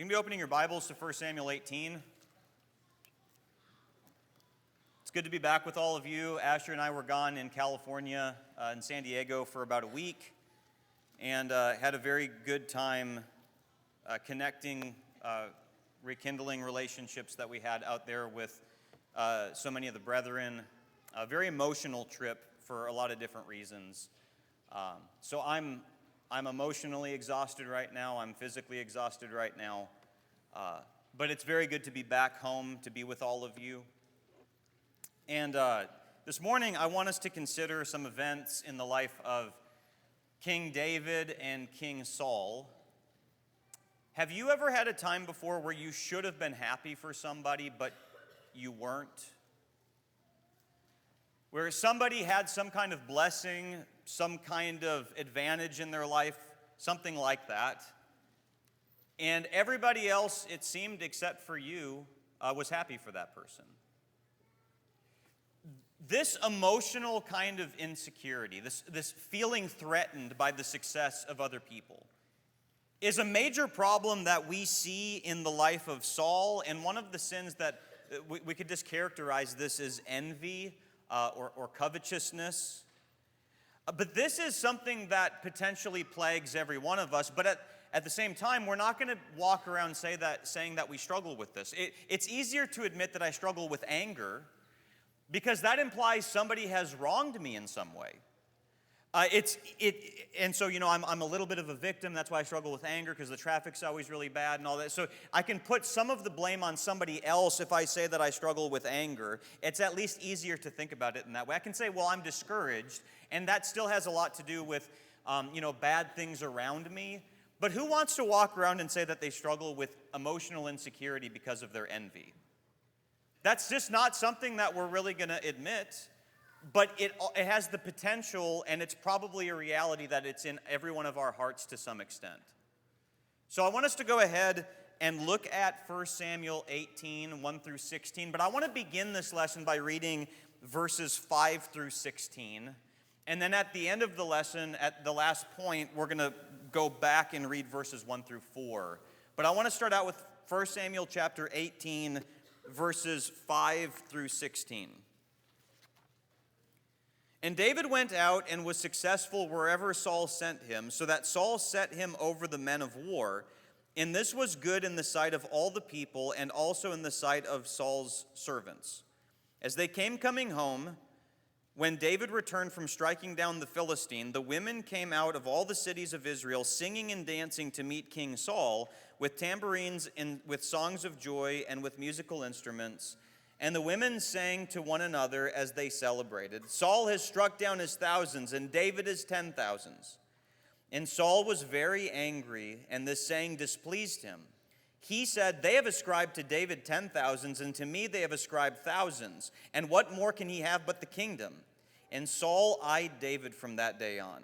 You can be opening your Bibles to 1 Samuel 18. It's good to be back with all of you. Asher and I were gone in California, in San Diego for about a week, and had a very good time connecting, rekindling relationships that we had out there with so many of the brethren. A very emotional trip for a lot of different reasons. So I'm emotionally exhausted right now. I'm physically exhausted right now. But it's very good to be back home, to be with all of you. And this morning, I want us to consider some events in the life of King David and King Saul. Have you ever had a time before where you should have been happy for somebody, but you weren't? Where somebody had some kind of blessing, some kind of advantage in their life, something like that. And everybody else, it seemed, except for you, was happy for that person. This emotional kind of insecurity, this feeling threatened by the success of other people, is a major problem that we see in the life of Saul. And one of the sins that we could just characterize this as envy, or covetousness. But this is something that potentially plagues every one of us. But at the same time, we're not going to walk around saying that we struggle with this. It's easier to admit that I struggle with anger because that implies somebody has wronged me in some way. And so, I'm a little bit of a victim. That's why I struggle with anger, because the traffic's always really bad and all that. So I can put some of the blame on somebody else if I say that I struggle with anger. It's at least easier to think about it in that way. I can say, well, I'm discouraged, and that still has a lot to do with, bad things around me. But who wants to walk around and say that they struggle with emotional insecurity because of their envy? That's just not something that we're really going to admit. But it has the potential, and it's probably a reality, that it's in every one of our hearts to some extent. So I want us to go ahead and look at 1 Samuel 18, 1 through 16. But I want to begin this lesson by reading verses 5 through 16. And then at the end of the lesson, at the last point, we're going to go back and read verses 1 through 4. But I want to start out with 1 Samuel chapter 18, verses 5 through 16. And David went out and was successful wherever Saul sent him, so that Saul set him over the men of war. And this was good in the sight of all the people, and also in the sight of Saul's servants. As they came coming home, when David returned from striking down the Philistine, the women came out of all the cities of Israel, singing and dancing to meet King Saul, with tambourines and with songs of joy and with musical instruments. And the women sang to one another as they celebrated, Saul has struck down his thousands, and David his 10,000s. And Saul was very angry, and this saying displeased him. He said, they have ascribed to David 10,000s, and to me they have ascribed thousands. And what more can he have but the kingdom? And Saul eyed David from that day on.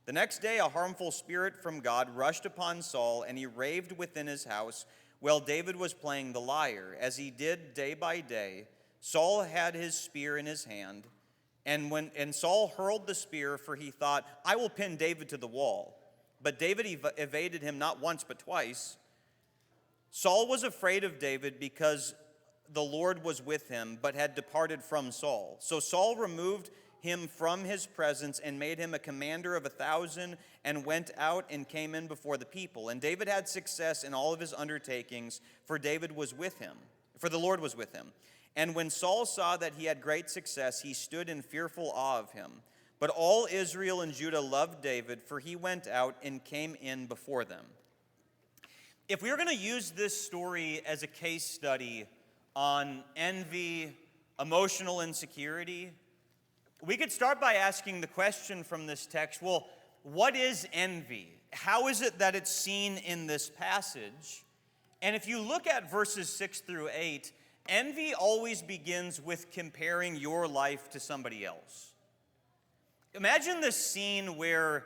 The next day a harmful spirit from God rushed upon Saul, and he raved within his house, while David was playing the lyre, as he did day by day. Saul had his spear in his hand, and Saul hurled the spear, for he thought, I will pin David to the wall. But David evaded him not once but twice. Saul was afraid of David because the Lord was with him, but had departed from Saul. So Saul removed him from his presence and made him a commander of 1,000, and went out and came in before the people. And David had success in all of his undertakings, for David was with him, for the Lord was with him. And when Saul saw that he had great success, he stood in fearful awe of him. But all Israel and Judah loved David, for he went out and came in before them. If we were going to use this story as a case study on envy, emotional insecurity, we could start by asking the question from this text, well, what is envy? How is it that it's seen in this passage? And if you look at verses 6 through 8, envy always begins with comparing your life to somebody else. Imagine this scene where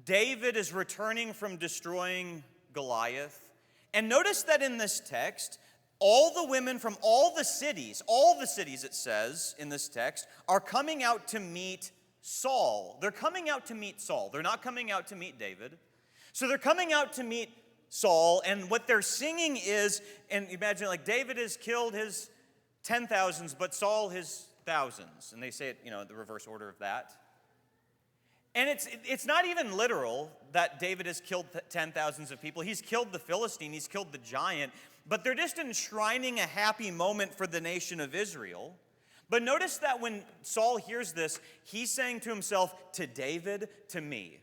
David is returning from destroying Goliath. And notice that in this text, all the women from all the cities it says in this text, are coming out to meet Saul. They're coming out to meet Saul. They're not coming out to meet David. So they're coming out to meet Saul, and what they're singing is, and imagine like David has killed his 10,000s, but Saul his thousands. And they say it, the reverse order of that. And it's not even literal that David has killed 10,000s of people. He's killed the Philistine, he's killed the giant, but they're just enshrining a happy moment for the nation of Israel. But notice that when Saul hears this, he's saying to himself, to David, to me.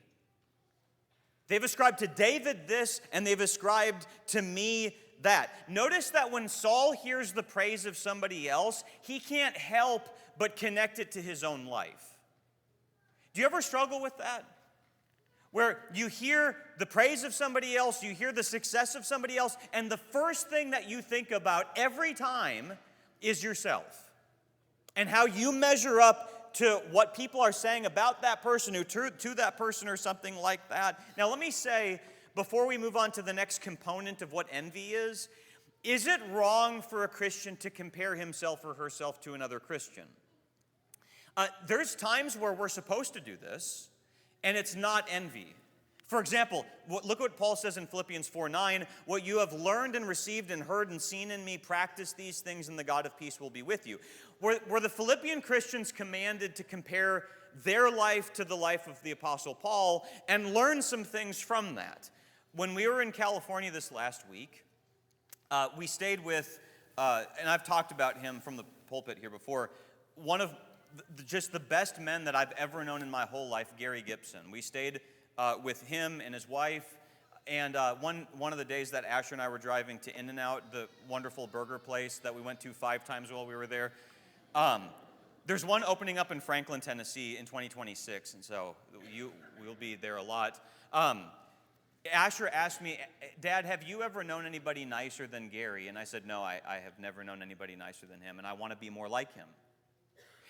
They've ascribed to David this, and they've ascribed to me that. Notice that when Saul hears the praise of somebody else, he can't help but connect it to his own life. Do you ever struggle with that? Where you hear the praise of somebody else, you hear the success of somebody else, and the first thing that you think about every time is yourself. And how you measure up to what people are saying about that person, or to that person, or something like that. Now, let me say, before we move on to the next component of what envy is it wrong for a Christian to compare himself or herself to another Christian? There's times where we're supposed to do this, and it's not envy. For example, look what Paul says in Philippians 4:9, what you have learned and received and heard and seen in me, practice these things, and the God of peace will be with you. Were the Philippian Christians commanded to compare their life to the life of the Apostle Paul and learn some things from that? When we were in California this last week, we stayed with, and I've talked about him from the pulpit here before, one of just the best men that I've ever known in my whole life, Gary Gibson. We stayed with him and his wife, and one of the days that Asher and I were driving to In-N-Out, the wonderful burger place that we went to 5 times while we were there, there's one opening up in Franklin, Tennessee in 2026, and so we'll be there a lot. Asher asked me, Dad, have you ever known anybody nicer than Gary? And I said, no, I have never known anybody nicer than him, and I want to be more like him.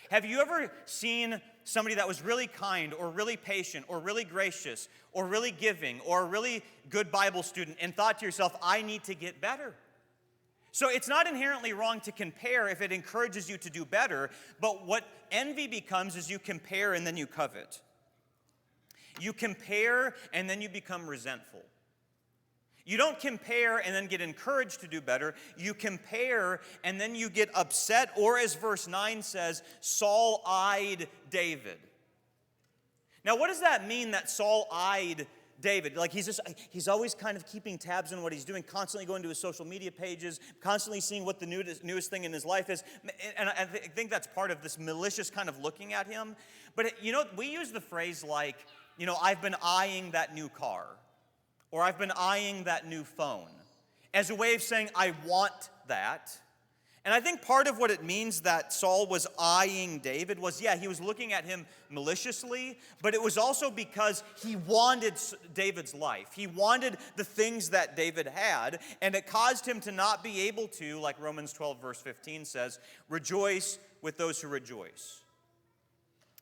Have you ever seen somebody that was really kind or really patient or really gracious or really giving or a really good Bible student and thought to yourself, I need to get better? So it's not inherently wrong to compare if it encourages you to do better, but what envy becomes is you compare and then you covet. You compare and then you become resentful. You don't compare and then get encouraged to do better. You compare and then you get upset, or as verse 9 says, Saul eyed David. Now, what does that mean that Saul eyed David? Like he's always kind of keeping tabs on what he's doing, constantly going to his social media pages, constantly seeing what the newest thing in his life is. And I think that's part of this malicious kind of looking at him. But, we use the phrase like, I've been eyeing that new car. Or I've been eyeing that new phone, as a way of saying, I want that. And I think part of what it means that Saul was eyeing David was, he was looking at him maliciously, but it was also because he wanted David's life. He wanted the things that David had, and it caused him to not be able to, like Romans 12, verse 15 says, rejoice with those who rejoice.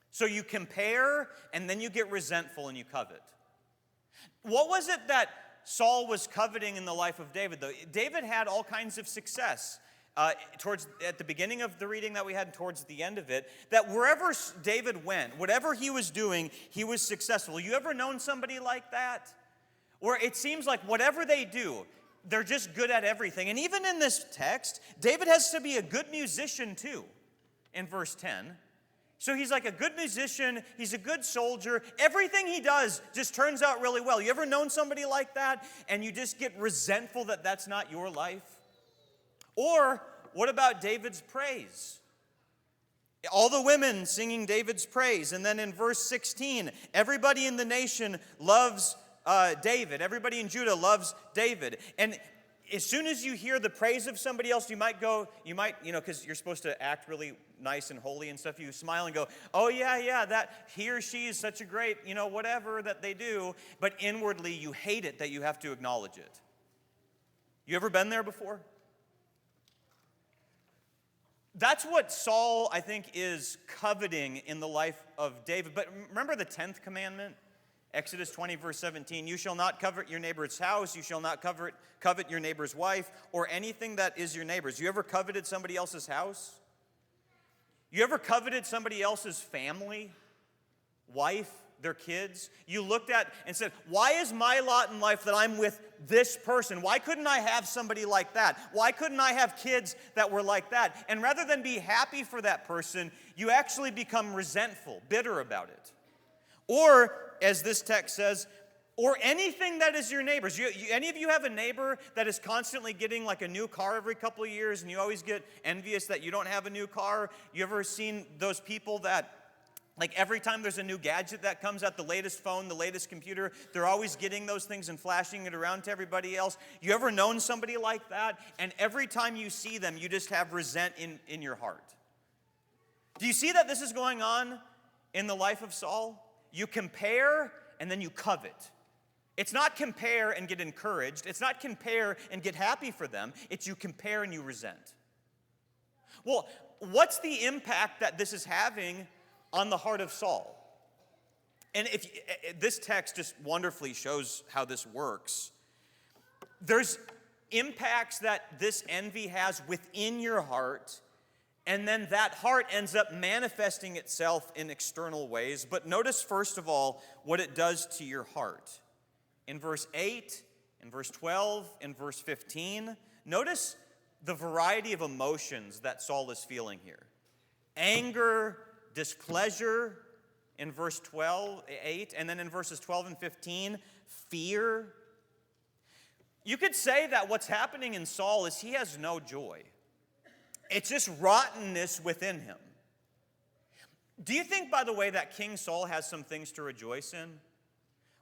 So you compare, and then you get resentful and you covet. What was it that Saul was coveting in the life of David, though? David had all kinds of success at the beginning of the reading that we had, towards the end of it, that wherever David went, whatever he was doing, he was successful. You ever known somebody like that? Where it seems like whatever they do, they're just good at everything. And even in this text, David has to be a good musician too, in verse 10. So he's like a good musician, he's a good soldier. Everything he does just turns out really well. You ever known somebody like that and you just get resentful that that's not your life? Or what about David's praise? All the women singing David's praise. And then in verse 16, everybody in the nation loves David. Everybody in Judah loves David. And as soon as you hear the praise of somebody else, you might, because you're supposed to act really nice and holy and stuff, you smile and go, oh yeah, that he or she is such a great, whatever that they do, but inwardly you hate it that you have to acknowledge it. You ever been there before? That's what Saul, I think, is coveting in the life of David. But remember the 10th commandment? Exodus 20, verse 17, you shall not covet your neighbor's house, you shall not covet your neighbor's wife, or anything that is your neighbor's. You ever coveted somebody else's house? You ever coveted somebody else's family, wife, their kids. You looked at and said, why is my lot in life that I'm with this person? Why couldn't I have somebody like that? Why couldn't I have kids that were like that? And rather than be happy for that person, you actually become resentful, bitter about it. Or, as this text says, or anything that is your neighbor's. Any of you have a neighbor that is constantly getting like a new car every couple of years, and you always get envious that you don't have a new car? You ever seen those people that, like, every time there's a new gadget that comes out, the latest phone, the latest computer, they're always getting those things and flashing it around to everybody else? You ever known somebody like that? And every time you see them, you just have resent in your heart. Do you see that this is going on in the life of Saul? You compare and then you covet. It's not compare and get encouraged. It's not compare and get happy for them. It's you compare and you resent. Well, what's the impact that this is having on the heart of Saul? And this text just wonderfully shows how this works. There's impacts that this envy has within your heart, and then that heart ends up manifesting itself in external ways. But notice, first of all, what it does to your heart. In verse 8, in verse 12, in verse 15, notice the variety of emotions that Saul is feeling here. Anger, displeasure in verse 8, and then in verses 12 and 15, fear. You could say that what's happening in Saul is he has no joy. It's just rottenness within him. Do you think, by the way, that King Saul has some things to rejoice in?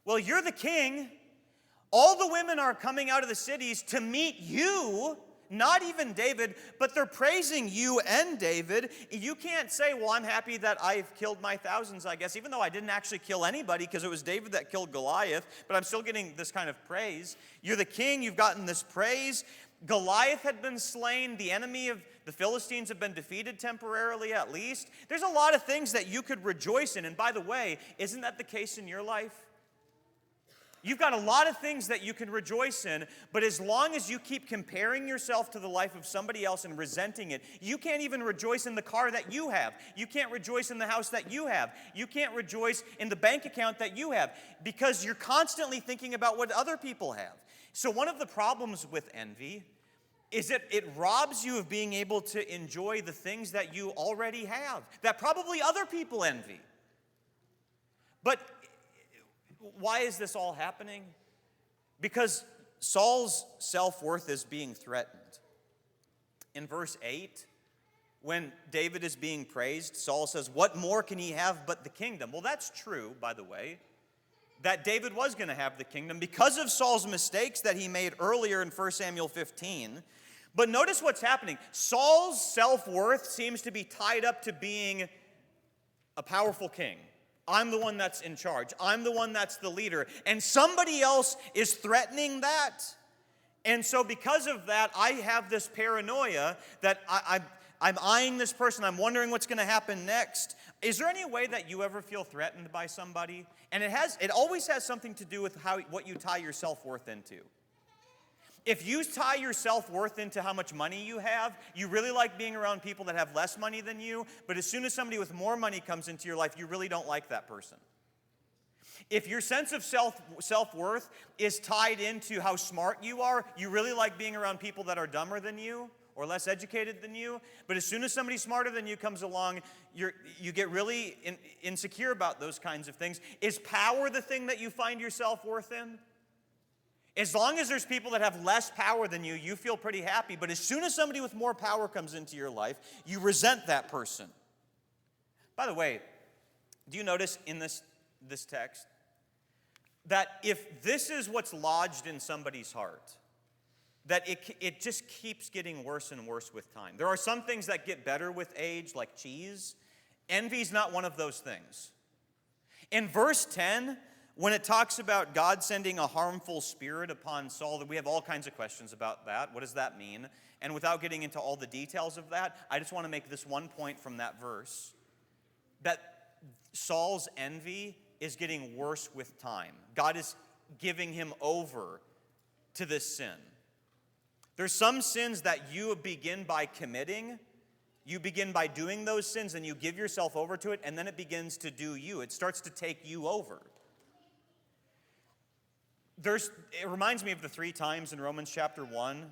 Well, you're the king. All the women are coming out of the cities to meet you, not even David, but they're praising you and David. You can't say, well, I'm happy that I've killed my thousands, I guess, even though I didn't actually kill anybody because it was David that killed Goliath, but I'm still getting this kind of praise. You're the king, you've gotten this praise. Goliath had been slain. The enemy of the Philistines have been defeated temporarily, at least. There's a lot of things that you could rejoice in. And by the way, isn't that the case in your life? You've got a lot of things that you can rejoice in, but as long as you keep comparing yourself to the life of somebody else and resenting it, you can't even rejoice in the car that you have. You can't rejoice in the house that you have. You can't rejoice in the bank account that you have because you're constantly thinking about what other people have. So one of the problems with envy is that it robs you of being able to enjoy the things that you already have, that probably other people envy. But why is this all happening? Because Saul's self-worth is being threatened. In verse 8, when David is being praised, Saul says, what more can he have but the kingdom? Well, that's true, by the way, that David was going to have the kingdom because of Saul's mistakes that he made earlier in 1 Samuel 15. But notice what's happening. Saul's self-worth seems to be tied up to being a powerful king. I'm the one that's in charge. I'm the one that's the leader. And somebody else is threatening that. And so because of that, I have this paranoia that I'm eyeing this person. I'm wondering what's going to happen next. Is there any way that you ever feel threatened by somebody? And it always has something to do with what you tie your self-worth into. If you tie your self-worth into how much money you have, you really like being around people that have less money than you, but as soon as somebody with more money comes into your life, you really don't like that person. If your sense of self-worth is tied into how smart you are, you really like being around people that are dumber than you or less educated than you, but as soon as somebody smarter than you comes along, you get really insecure about those kinds of things. Is power the thing that you find your self-worth in? As long as there's people that have less power than you, you feel pretty happy. But as soon as somebody with more power comes into your life, you resent that person. By the way, do you notice in this text that if this is what's lodged in somebody's heart, that it just keeps getting worse and worse with time? There are some things that get better with age, like cheese. Envy's not one of those things. In verse 10, when it talks about God sending a harmful spirit upon Saul, we have all kinds of questions about that. What does that mean? And without getting into all the details of that, I just want to make this one point from that verse, that Saul's envy is getting worse with time. God is giving him over to this sin. There's some sins that you begin by committing. You begin by doing those sins, and you give yourself over to it, and then it begins to do you. It starts to take you over. It reminds me of the 3 times in Romans chapter 1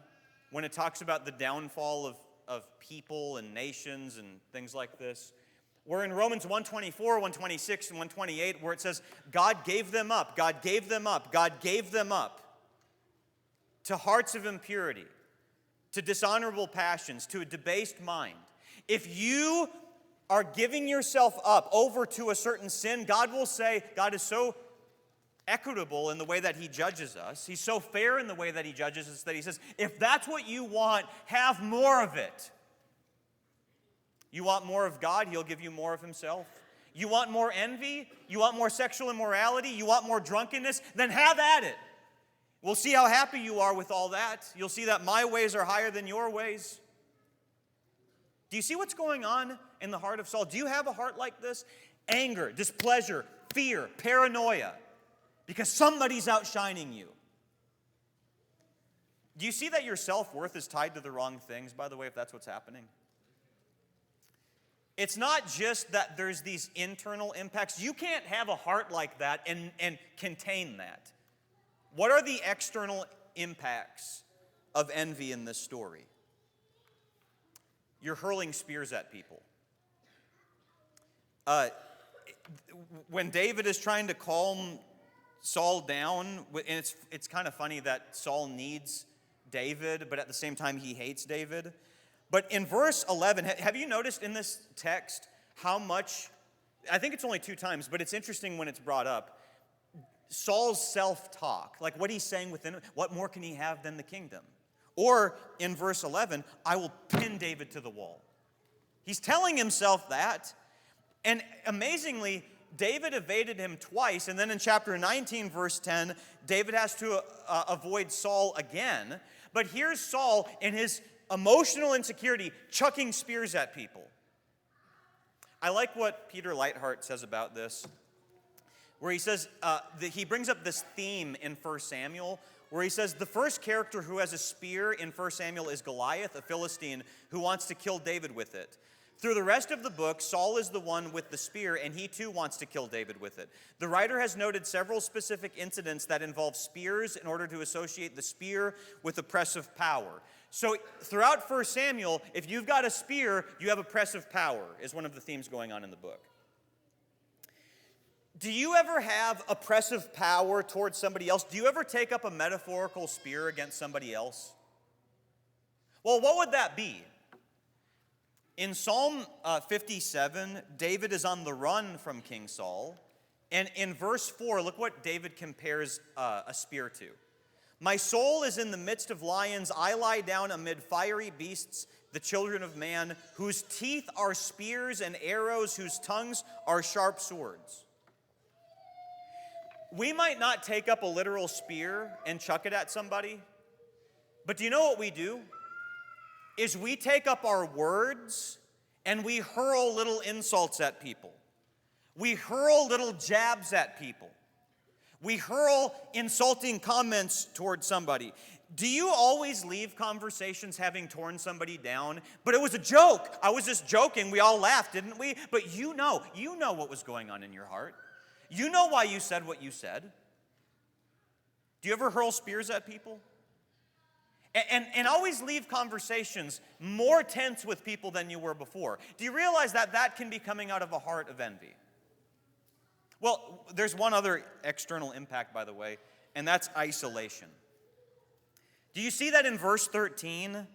when it talks about the downfall of people and nations and things like this. We're in Romans 1:24, 1:26, and 1:28, where it says, God gave them up, God gave them up, God gave them up to hearts of impurity, to dishonorable passions, to a debased mind. If you are giving yourself up over to a certain sin, God will say, God is so equitable in the way that he judges us. He's so fair in the way that he judges us that he says, if that's what you want, have more of it. You want more of God, he'll give you more of himself. You want more envy? You want more sexual immorality? You want more drunkenness? Then have at it. We'll see how happy you are with all that. You'll see that my ways are higher than your ways. Do you see what's going on in the heart of Saul? Do you have a heart like this? Anger, displeasure, fear, paranoia, because somebody's outshining you. Do you see that your self-worth is tied to the wrong things, by the way, if that's what's happening? It's not just that there's these internal impacts. You can't have a heart like that and contain that. What are the external impacts of envy in this story? You're hurling spears at people. When David is trying to calm Saul down, and it's kind of funny that Saul needs David, but at the same time he hates David. But in verse 11, have you noticed in this text how much, I think it's only 2 times, but it's interesting when it's brought up, Saul's self-talk, like what he's saying within him, what more can he have than the kingdom? Or in verse 11, I will pin David to the wall. He's telling himself that, and amazingly, David evaded him twice, and then in chapter 19, verse 10, David has to avoid Saul again. But here's Saul in his emotional insecurity, chucking spears at people. I like what Peter Leithart says about this, where he says, he brings up this theme in 1 Samuel, where he says the first character who has a spear in 1 Samuel is Goliath, a Philistine, who wants to kill David with it. Through the rest of the book, Saul is the one with the spear, and he too wants to kill David with it. The writer has noted several specific incidents that involve spears in order to associate the spear with oppressive power. So throughout 1 Samuel, if you've got a spear, you have oppressive power, is one of the themes going on in the book. Do you ever have oppressive power towards somebody else? Do you ever take up a metaphorical spear against somebody else? Well, what would that be? In Psalm 57, David is on the run from King Saul. And in verse 4, look what David compares a spear to. My soul is in the midst of lions. I lie down amid fiery beasts, the children of man, whose teeth are spears and arrows, whose tongues are sharp swords. We might not take up a literal spear and chuck it at somebody, but do you know what we do? Is we take up our words and we hurl little insults at people. We hurl little jabs at people. We hurl insulting comments towards somebody. Do you always leave conversations having torn somebody down? But it was a joke. I was just joking. We all laughed, didn't we? But you know what was going on in your heart. You know why you said what you said. Do you ever hurl spears at people? And always leave conversations more tense with people than you were before. Do you realize that that can be coming out of a heart of envy? Well, there's one other external impact, by the way, and that's isolation. Do you see that in verse 13?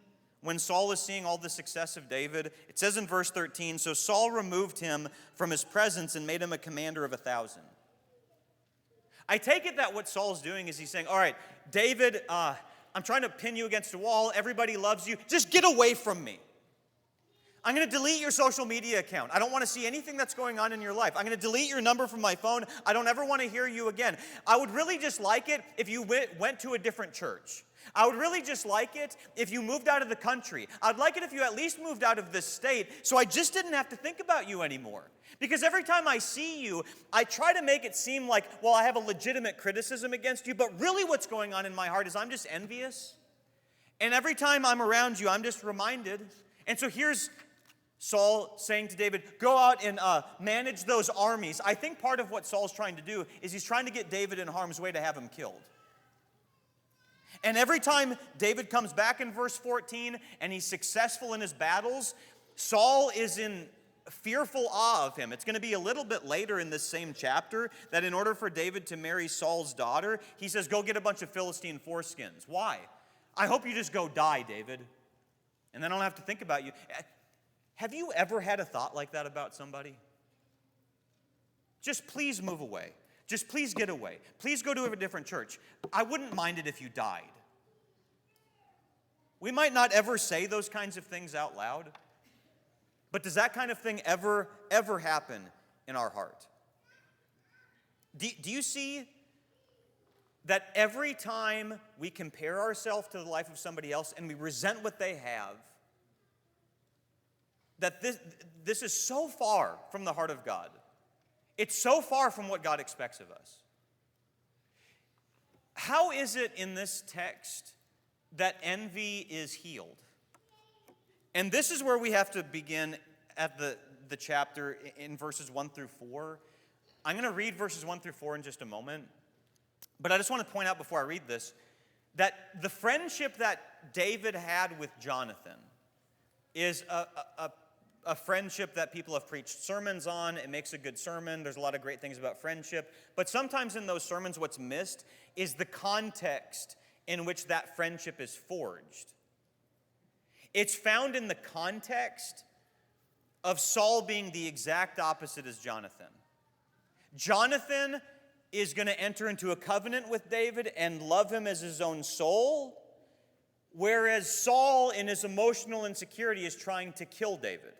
When Saul is seeing all the success of David, it says in verse 13, so Saul removed him from his presence and made him a commander of 1,000. I take it that what Saul's doing is he's saying, all right, David, I'm trying to pin you against a wall. Everybody loves you. Just get away from me. I'm going to delete your social media account. I don't want to see anything that's going on in your life. I'm going to delete your number from my phone. I don't ever want to hear you again. I would really just like it if you went to a different church. I would really just like it if you moved out of the country. I'd like it if you at least moved out of this state so I just didn't have to think about you anymore. Because every time I see you, I try to make it seem like, well, I have a legitimate criticism against you, but really what's going on in my heart is I'm just envious. And every time I'm around you, I'm just reminded. And so here's Saul saying to David, go out and manage those armies. I think part of what Saul's trying to do is he's trying to get David in harm's way to have him killed. And every time David comes back in verse 14 and he's successful in his battles, Saul is in fearful awe of him. It's going to be a little bit later in this same chapter that in order for David to marry Saul's daughter, he says, go get a bunch of Philistine foreskins. Why? I hope you just go die, David, and then I don't have to think about you. Have you ever had a thought like that about somebody? Just please move away. Just please get away. Please go to a different church. I wouldn't mind it if you died. We might not ever say those kinds of things out loud, but does that kind of thing ever happen in our heart? Do you see that every time we compare ourselves to the life of somebody else and we resent what they have, that this is so far from the heart of God? It's so far from what God expects of us. How is it in this text that envy is healed? And this is where we have to begin at the chapter in verses 1 through 4. I'm going to read verses 1 through 4 in just a moment. But I just want to point out before I read this that the friendship that David had with Jonathan is a friendship that people have preached sermons on. It makes a good sermon. There's a lot of great things about friendship. But sometimes in those sermons, what's missed is the context in which that friendship is forged. It's found in the context of Saul being the exact opposite as Jonathan. Jonathan is going to enter into a covenant with David and love him as his own soul, whereas Saul, in his emotional insecurity, is trying to kill David.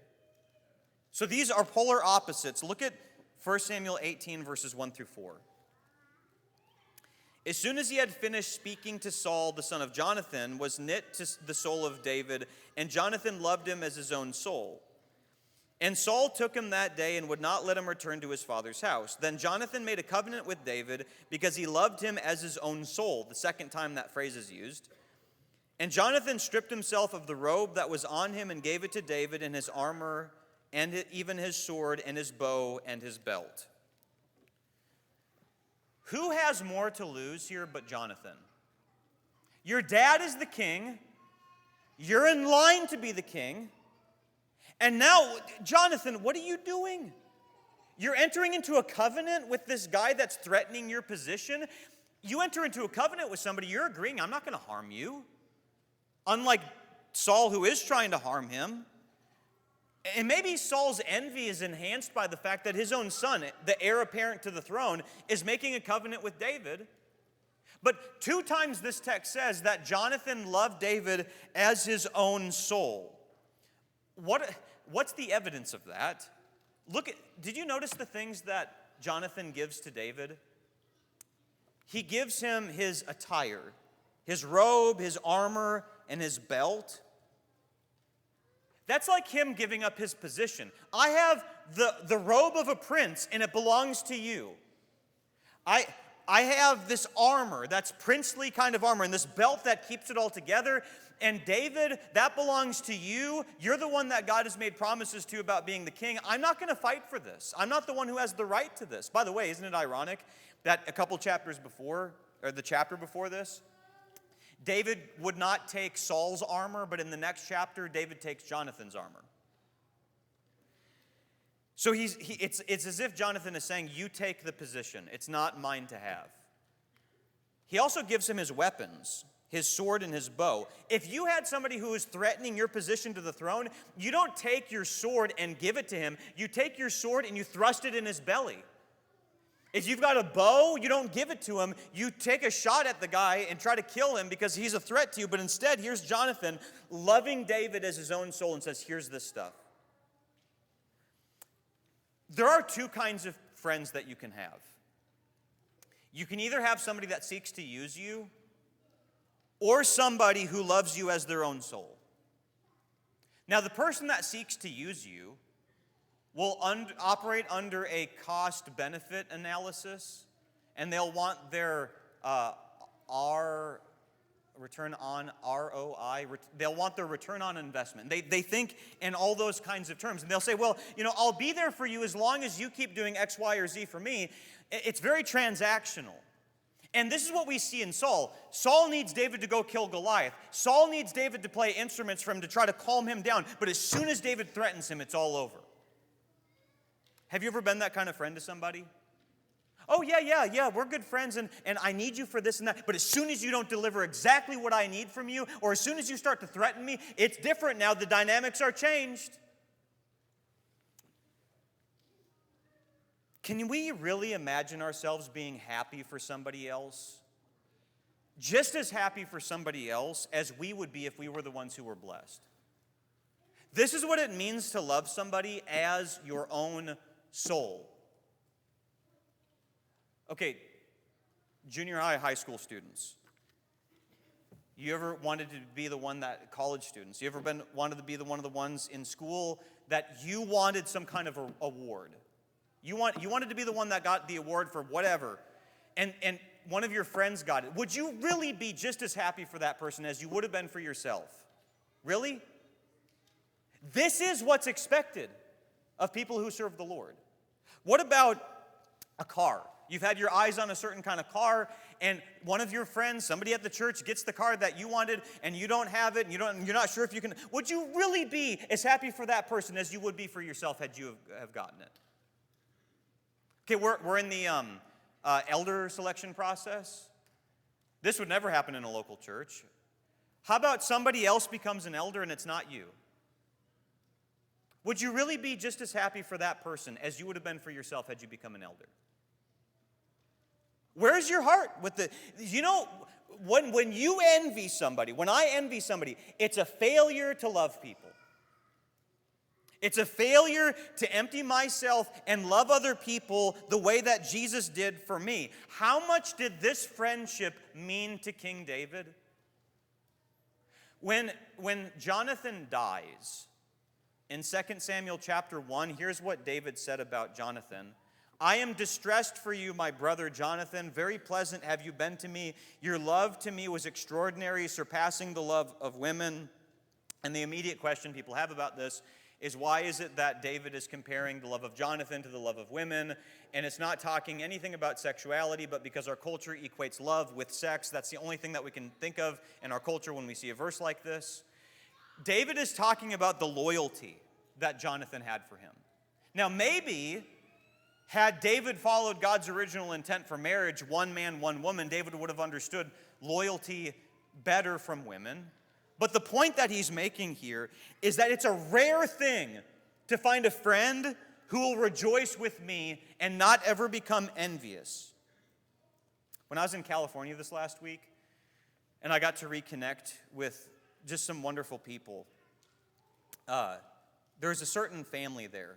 So these are polar opposites. Look at 1 Samuel 18, verses 1 through 4. As soon as he had finished speaking to Saul, the son of Jonathan was knit to the soul of David, and Jonathan loved him as his own soul. And Saul took him that day and would not let him return to his father's house. Then Jonathan made a covenant with David because he loved him as his own soul, the second time that phrase is used. And Jonathan stripped himself of the robe that was on him and gave it to David and his armor and even his sword and his bow and his belt. Who has more to lose here but Jonathan? Your dad is the king. You're in line to be the king. And now, Jonathan, what are you doing? You're entering into a covenant with this guy that's threatening your position. You enter into a covenant with somebody, you're agreeing, I'm not going to harm you. Unlike Saul, who is trying to harm him. And maybe Saul's envy is enhanced by the fact that his own son, the heir apparent to the throne, is making a covenant with David. But 2 times this text says that Jonathan loved David as his own soul. What's the evidence of that? Did you notice the things that Jonathan gives to David? He gives him his attire, his robe, his armor, and his belt. That's like him giving up his position. I have the robe of a prince, and it belongs to you. I have this armor, that's princely kind of armor, and this belt that keeps it all together. And David, that belongs to you. You're the one that God has made promises to about being the king. I'm not going to fight for this. I'm not the one who has the right to this. By the way, isn't it ironic that a couple chapters before, or the chapter before this, David would not take Saul's armor, but in the next chapter, David takes Jonathan's armor. So it's as if Jonathan is saying, you take the position. It's not mine to have. He also gives him his weapons, his sword and his bow. If you had somebody who is threatening your position to the throne, you don't take your sword and give it to him. You take your sword and you thrust it in his belly. If you've got a bow, you don't give it to him. You take a shot at the guy and try to kill him because he's a threat to you. But instead, here's Jonathan loving David as his own soul and says, here's this stuff. There are 2 kinds of friends that you can have. You can either have somebody that seeks to use you or somebody who loves you as their own soul. Now, the person that seeks to use you will operate under a cost-benefit analysis, and they'll want their return on ROI. They'll want their return on investment. They think in all those kinds of terms. And they'll say, well, I'll be there for you as long as you keep doing X, Y, or Z for me. It's very transactional. And this is what we see in Saul. Saul needs David to go kill Goliath. Saul needs David to play instruments for him to try to calm him down. But as soon as David threatens him, it's all over. Have you ever been that kind of friend to somebody? Oh, yeah, we're good friends, and I need you for this and that. But as soon as you don't deliver exactly what I need from you, or as soon as you start to threaten me, it's different now. The dynamics are changed. Can we really imagine ourselves being happy for somebody else? Just as happy for somebody else as we would be if we were the ones who were blessed. This is what it means to love somebody as your own soul. Okay, junior high, high school students. You ever wanted to be the one that, college students, you ever wanted to be one of the ones in school that you wanted some kind of award? You wanted to be the one that got the award for whatever, and one of your friends got it. Would you really be just as happy for that person as you would have been for yourself? Really? This is what's expected of people who serve the Lord. What about a car? You've had your eyes on a certain kind of car, and one of your friends, somebody at the church, gets the car that you wanted, and you don't have it, and you're not sure if you can. Would you really be as happy for that person as you would be for yourself had you have gotten it? Okay, we're in the elder selection process. This would never happen in a local church. How about somebody else becomes an elder and it's not you? Would you really be just as happy for that person as you would have been for yourself had you become an elder? Where's your heart with when you envy somebody, when I envy somebody, it's a failure to love people. It's a failure to empty myself and love other people the way that Jesus did for me. How much did this friendship mean to King David? When Jonathan dies, in 2 Samuel chapter 1, here's what David said about Jonathan. I am distressed for you, my brother Jonathan. Very pleasant have you been to me. Your love to me was extraordinary, surpassing the love of women. And the immediate question people have about this is, why is it that David is comparing the love of Jonathan to the love of women? And it's not talking anything about sexuality, but because our culture equates love with sex. That's the only thing that we can think of in our culture when we see a verse like this. David is talking about the loyalty that Jonathan had for him. Now, maybe had David followed God's original intent for marriage, one man, one woman, David would have understood loyalty better from women. But the point that he's making here is that it's a rare thing to find a friend who will rejoice with me and not ever become envious. When I was in California this last week, and I got to reconnect with just some wonderful people, there's a certain family there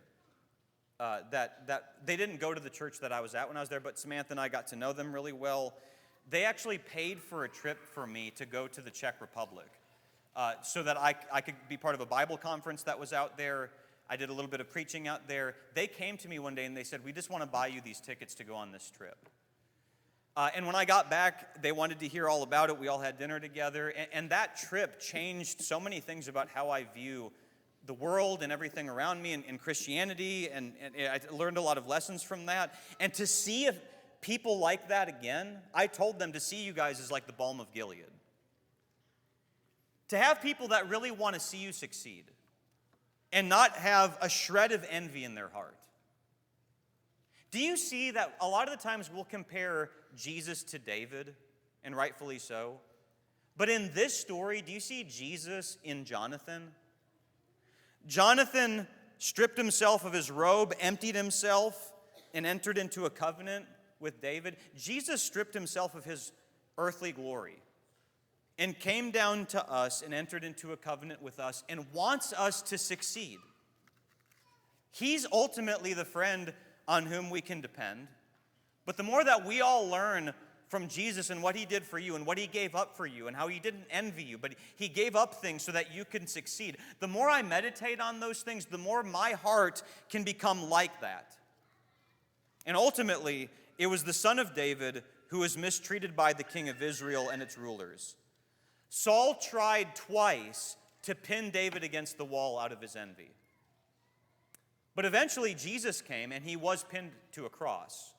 that they didn't go to the church that I was at when I was there, but Samantha and I got to know them really well. They actually paid for a trip for me to go to the Czech Republic so that I could be part of a Bible conference that was out there. I did a little bit of preaching out there. They came to me one day and they said, we just want to buy you these tickets to go on this trip. And when I got back, they wanted to hear all about it. We all had dinner together. And that trip changed so many things about how I view the world and everything around me and Christianity. And I learned a lot of lessons from that. And to see people like that again, I told them to see you guys as like the balm of Gilead. To have people that really want to see you succeed and not have a shred of envy in their heart. Do you see that a lot of the times we'll compare Jesus to David, and rightfully so? But in this story, do you see Jesus in Jonathan? Jonathan stripped himself of his robe, emptied himself, and entered into a covenant with David. Jesus stripped himself of his earthly glory and came down to us and entered into a covenant with us and wants us to succeed. He's ultimately the friend on whom we can depend. But the more that we all learn from Jesus and what he did for you and what he gave up for you and how he didn't envy you, but he gave up things so that you can succeed, the more I meditate on those things, the more my heart can become like that. And ultimately, it was the son of David who was mistreated by the king of Israel and its rulers. Saul tried twice to pin David against the wall out of his envy. But eventually Jesus came and he was pinned to a cross.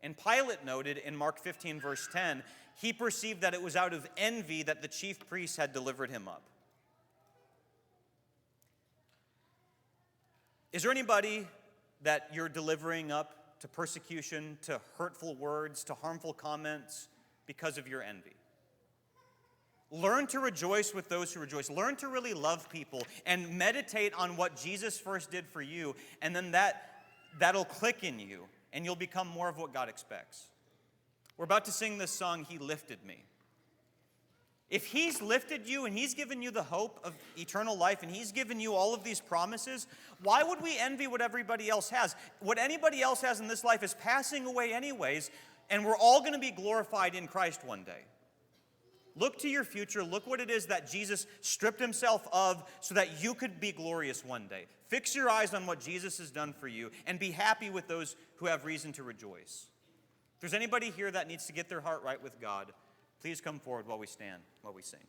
And Pilate noted in Mark 15, verse 10, he perceived that it was out of envy that the chief priests had delivered him up. Is there anybody that you're delivering up to persecution, to hurtful words, to harmful comments because of your envy? Learn to rejoice with those who rejoice. Learn to really love people and meditate on what Jesus first did for you, and then that'll click in you, and you'll become more of what God expects. We're about to sing this song, He Lifted Me. If He's lifted you and He's given you the hope of eternal life and He's given you all of these promises, why would we envy what everybody else has? What anybody else has in this life is passing away anyways, and we're all going to be glorified in Christ one day. Look to your future. Look what it is that Jesus stripped Himself of so that you could be glorious one day. Fix your eyes on what Jesus has done for you and be happy with those who have reason to rejoice. If there's anybody here that needs to get their heart right with God, please come forward while we stand, while we sing.